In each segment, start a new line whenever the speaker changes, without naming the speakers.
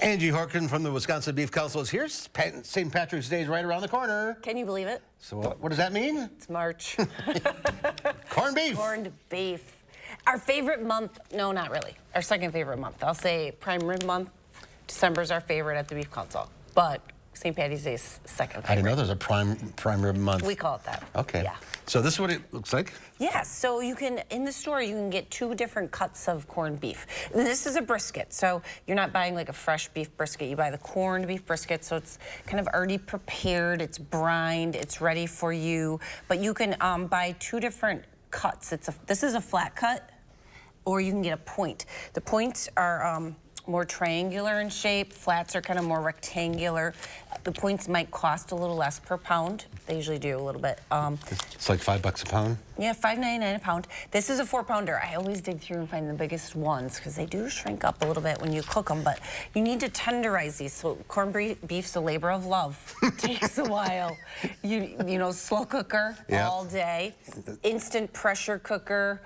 Angie Horkan from the Wisconsin Beef Council is here. St. Patrick's Day is right around the corner.
Can you believe it?
So what does that mean?
It's March.
Corned beef.
Corned beef. Our favorite month, no, not really. Our second favorite month. I'll say prime rib month. December's our favorite at the Beef Council. But St. Patty's Day is second favorite.
I didn't know there's a prime rib month.
We call it that.
Okay.
Yeah.
So this is what it looks like?
Yeah, so you can, in the store, you can get 2 different cuts of corned beef. And this is a brisket, so you're not buying like a fresh beef brisket. You buy the corned beef brisket, so it's kind of already prepared, it's brined, it's ready for you. But you can buy 2 different cuts. This is a flat cut, or you can get a point. The points are more triangular in shape. Flats are kind of more rectangular. The points might cost a little less per pound. They usually do a little bit.
It's like $5 a pound?
Yeah, $5.99 a pound. This is a 4-pounder. I always dig through and find the biggest ones because they do shrink up a little bit when you cook them, but you need to tenderize these. So corned beef's a labor of love. It takes a while. You know, slow cooker all day, instant pressure cooker,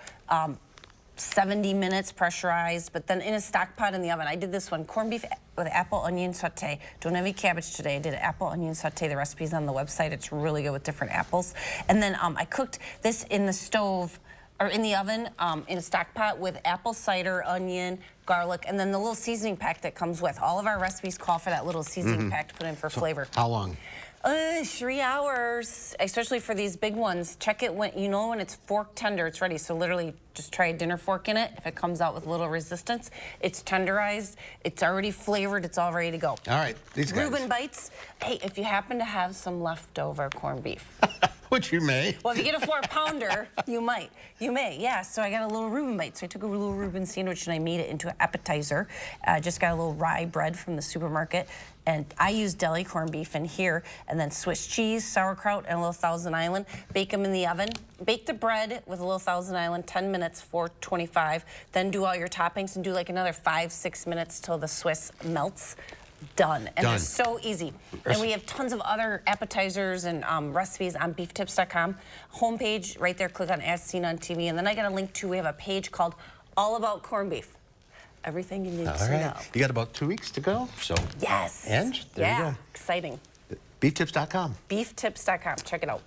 70 minutes pressurized, but then in a stock pot in the oven. I did this one, corned beef with apple onion saute. Don't have any cabbage today. I did apple onion saute. The recipe's on the website. It's really good with different apples. And then I cooked this in the stove, or in the oven, in a stock pot with apple cider, onion, garlic, and then the little seasoning pack that comes with. All of our recipes call for that little seasoning pack to put in for flavor.
How long?
3 hours, especially for these big ones. Check it when it's fork tender, it's ready. So literally just try a dinner fork in it. If it comes out with little resistance, it's tenderized, it's already flavored, it's all ready to go.
All right, these guys.
Reuben bites. Hey, if you happen to have some leftover corned beef.
Which you may.
Well, if you get a 4-pounder, you might. You may, yeah. So I got a little Reuben bite. So I took a little Reuben sandwich and I made it into an appetizer. Just got a little rye bread from the supermarket. And I use deli corned beef in here, and then Swiss cheese, sauerkraut, and a little Thousand Island. Bake them in the oven. Bake the bread with a little Thousand Island, 10 minutes, 425. Then do all your toppings and do like another 5-6 minutes till the Swiss melts. Done. And it's so easy. And we have tons of other appetizers and recipes on beeftips.com. Homepage, right there, click on As Seen on TV. And then I got a link to, we have a page called All About Corned Beef. Everything you need to know.
You got about 2 weeks to go, so.
Yes.
And there you go.
Exciting.
Beeftips.com.
Beeftips.com. Check it out.